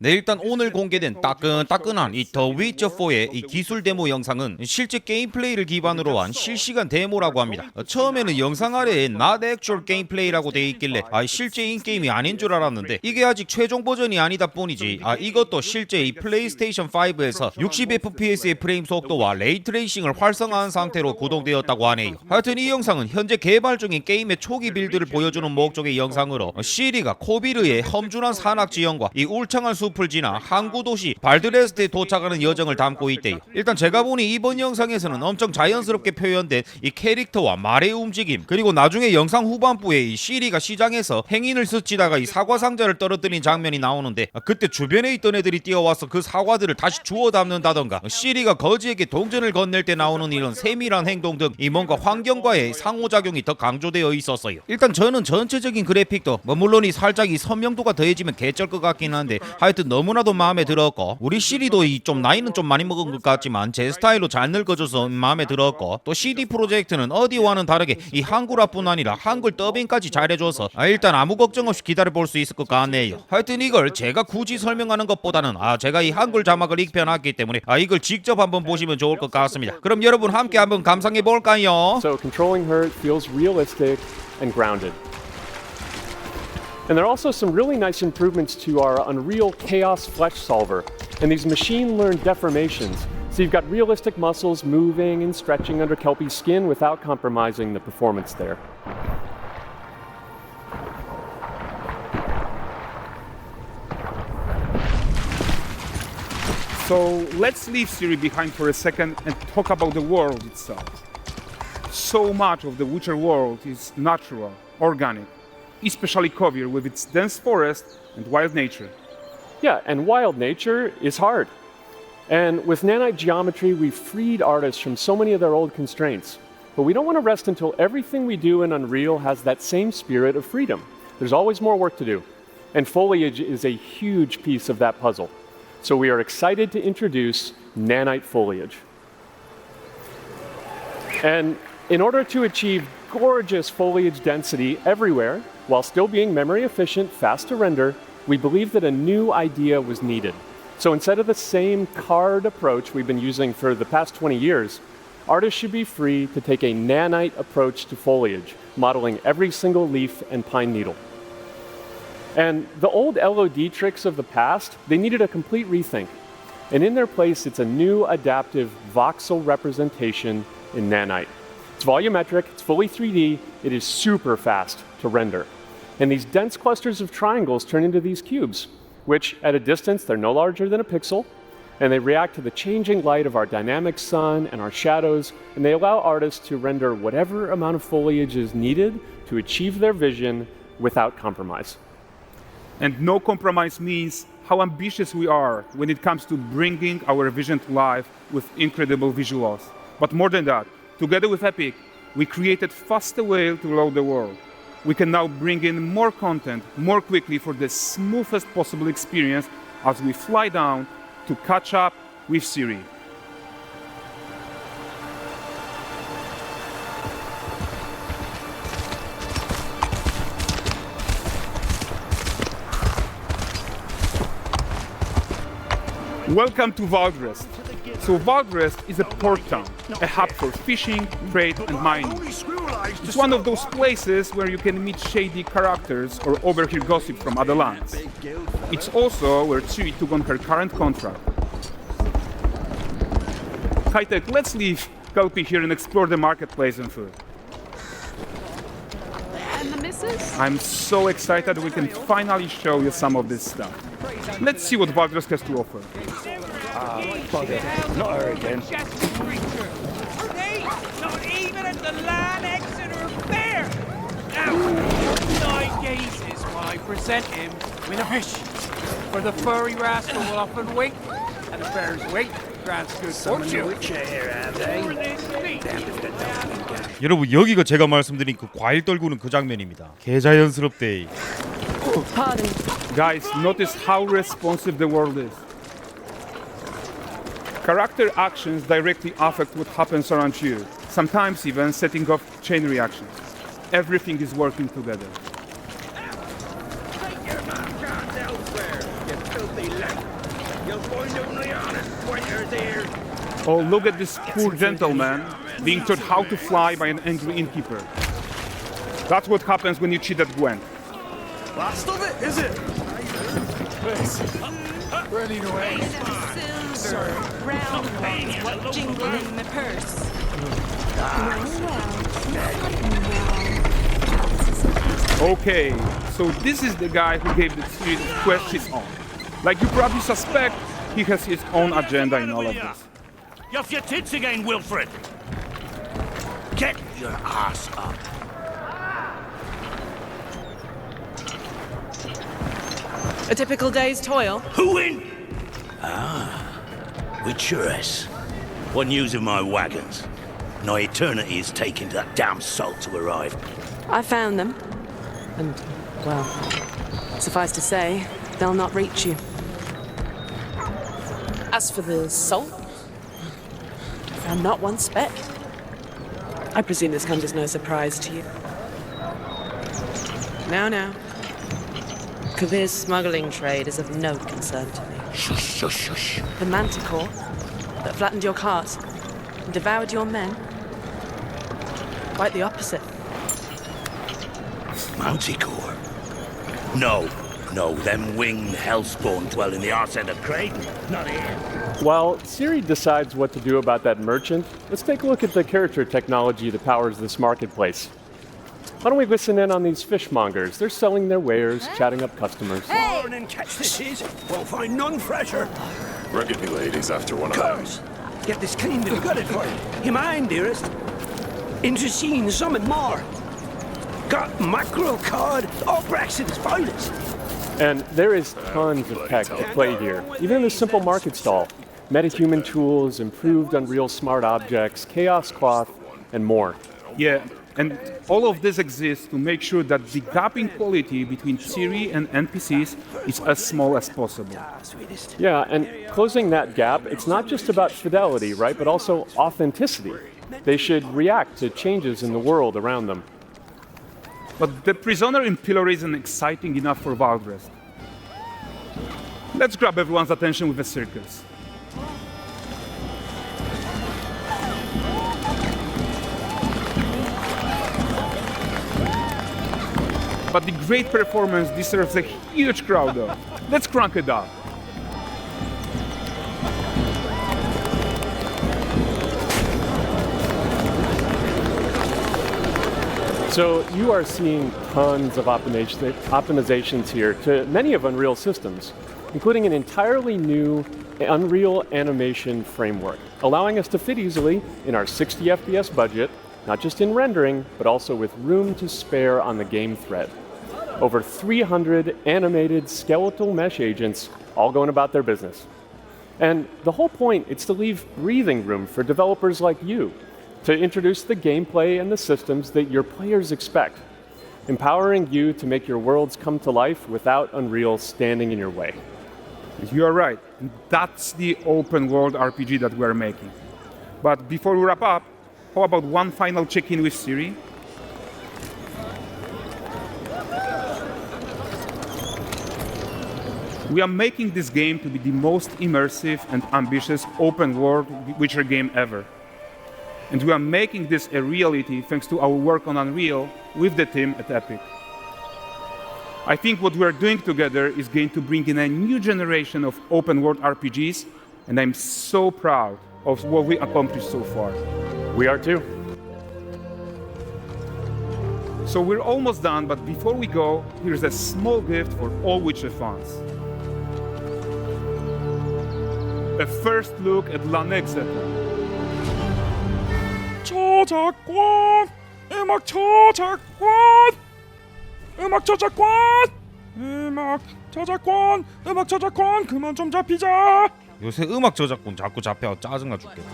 네, 일단 오늘 공개된 따끈따끈한 이 더 위쳐4의 이 기술 데모 영상은 실제 게임 플레이를 기반으로 한 실시간 데모라고 합니다. 처음에는 영상 아래에 not actual 게임플레이라고 돼 있길래 실제 인게임이 아닌 줄 알았는데 이게 아직 최종 버전이 아니다 뿐이지 이것도 실제 이 플레이스테이션 5에서 60fps의 프레임 속도와 레이트레이싱을 활성화한 상태로 구동되었다고 하네요. 하여튼 이 영상은 현재 개발 중인 게임의 초기 빌드를 보여주는 목적의 영상으로 시리가 코비르의 험준한 산악 지형과 이 울창한 숲을 지나 항구 도시 발드레스트에 도착하는 여정을 담고 있대요. 일단 제가 보니 이번 영상에서는 엄청 자연스럽게 표현된 이 캐릭터와 말의 움직임, 그리고 나중에 영상 후반부에 이 시리가 시장에서 행인을 스치다가 이 사과 상자를 떨어뜨린 장면이 나오는데 그때 주변에 있던 애들이 뛰어와서 그 사과들을 다시 주워 담는다던가 시리가 거지에게 동전을 건넬 때 나오는 이런 세밀한 행동 등 이 뭔가 환경과의 상호작용이 더 강조되어 있었어요. 일단 저는 전체적인 그래픽도 물론 이 살짝 이 선명도가 더해지면 개쩔 것 같긴 한데 하여튼 너무나도 마음에 들었고, 우리 시리도 이 좀 나이는 좀 많이 먹은 것 같지만 제 스타일로 잘 늙어져서 마음에 들었고, 또 CD 프로젝트는 어디와는 다르게 이 한글화뿐 아니라 한글 더빙까지 잘해줘서 일단 아무 걱정 없이 기다려볼 수 있을 것 같네요. 하여튼 이걸 제가 굳이 설명하는 것보다는 제가 이 한글 자막을 익혀놨기 때문에 이걸 직접 한번 보시면 좋을 것 같습니다. 그럼 여러분 함께 한번 감상해볼까요? So controlling her feels realistic and grounded. And there are also some really nice improvements to our Unreal Chaos Flesh Solver and these machine-learned deformations. So you've got realistic muscles moving and stretching under Kelpie's skin without compromising the performance there. So let's leave Siri behind for a second and talk about the world itself. So much of the Witcher world is natural, organic, especially Kovir with its dense forest and wild nature. Yeah, and wild nature is hard. And with nanite geometry, we've freed artists from so many of their old constraints. But we don't want to rest until everything we do in Unreal has that same spirit of freedom. There's always more work to do. And foliage is a huge piece of that puzzle. So we are excited to introduce nanite foliage. And in order to achieve gorgeous foliage density everywhere, while still being memory efficient, fast to render, we believe that a new idea was needed. So instead of the same card approach we've been using for the past 20 years, artists should be free to take a nanite approach to foliage, modeling every single leaf and pine needle. And the old LOD tricks of the past, they needed a complete rethink. And in their place, it's a new adaptive voxel representation in nanite. It's volumetric, it's fully 3D, it is super fast to render. And these dense clusters of triangles turn into these cubes, which at a distance, they're no larger than a pixel, and they react to the changing light of our dynamic sun and our shadows, and they allow artists to render whatever amount of foliage is needed to achieve their vision without compromise. And no compromise means how ambitious we are when it comes to bringing our vision to life with incredible visuals. But more than that, together with Epic, we created faster way to load the world. We can now bring in more content more quickly for the smoothest possible experience as we fly down to catch up with Siri. Welcome to Valdrest. So Valdrest is a port town, a hub for fishing, trade and mining. It's one of those places where you can meet shady characters or overhear gossip from other lands. It's also where Ciri took on her current contract. High-tech, let's leave Kelpie here and explore the marketplace and food. And the missus? I'm so excited we can finally show you some of this stuff. Let's see what Valdrest has to offer. Not her again. Hey, not even at the Land Exeter Fair! Now, 9 gazes while I present him with a fish. For the furry rascal will often wait, and the fair's weight grants good fortune. 여러분, 여기가 제가 말씀드린 그 과일 떨구는 그 장면입니다. 개자연스럽대. Guys, notice how responsive the world is. Character actions directly affect what happens around you, sometimes even setting off chain reactions. Everything is working together. Take your man guns elsewhere, you filthy Oh, look at this poor gentleman being taught how to fly by an angry innkeeper. That's what happens when you cheat at Gwent. Last of it, is it? Ready to wait. Silver, round ones, jingle in the purse. Okay, so this is the guy who gave the series Quest his own. Like you probably suspect, he has his own agenda in all of this. You off your tits again, Wilfred? Get your ass up. A typical day's toil. Who in? Ah, Wicho4. One news of my wagons. No eternity is taking that damn salt to arrive. I found them. And, well, suffice to say, they'll not reach you. As for the salt, I found not one speck. I presume this comes as no surprise to you. Now. Kavir's smuggling trade is of no concern to me. Shush, shush, shush. The manticore that flattened your cart and devoured your men, quite the opposite. Manticore? No, them winged hellspawn dwell in the arse end of Creighton, not here. While Siri decides what to do about that merchant, let's take a look at the character technology that powers this marketplace. Why don't we listen in on these fishmongers? They're selling their wares, chatting up customers. Morning, catch this is. Won't find none fresher. Reckon the lady's after one of them. Course. Get this cleaned and gutted for you. You mind, dearest? Into seeing some and more. Got mackerel, cod, all Brexit's finest. And there is tons of tech at play here, even in this simple market stall. Metahuman tools, improved Unreal smart objects, chaos cloth, and more. Yeah, and all of this exists to make sure that the gap in quality between Siri and NPCs is as small as possible. Yeah, and closing that gap, it's not just about fidelity, right, but also authenticity. They should react to changes in the world around them. But the prisoner in pillory isn't exciting enough for Wildrest. Let's grab everyone's attention with a circus. But the great performance deserves a huge crowd though. Let's crank it up. So you are seeing tons of optimizations here to many of Unreal systems, including an entirely new Unreal animation framework, allowing us to fit easily in our 60 FPS budget, not just in rendering, but also with room to spare on the game thread. Over 300 animated skeletal mesh agents all going about their business. And the whole point is to leave breathing room for developers like you to introduce the gameplay and the systems that your players expect, empowering you to make your worlds come to life without Unreal standing in your way. You are right. That's the open world RPG that we're making. But before we wrap up, how about one final check-in with Siri? We are making this game to be the most immersive and ambitious open world Witcher game ever. And we are making this a reality thanks to our work on Unreal with the team at Epic. I think what we are doing together is going to bring in a new generation of open world RPGs, and I'm so proud of what we accomplished so far. We are too. So we're almost done, but before we go, here's a small gift for all Witcher fans. A first look at Lanexeter. 저작권! 음악 저작권! 그만 좀 잡히자! 요새 음악 저작권 자꾸 잡혀 짜증나 죽겠다.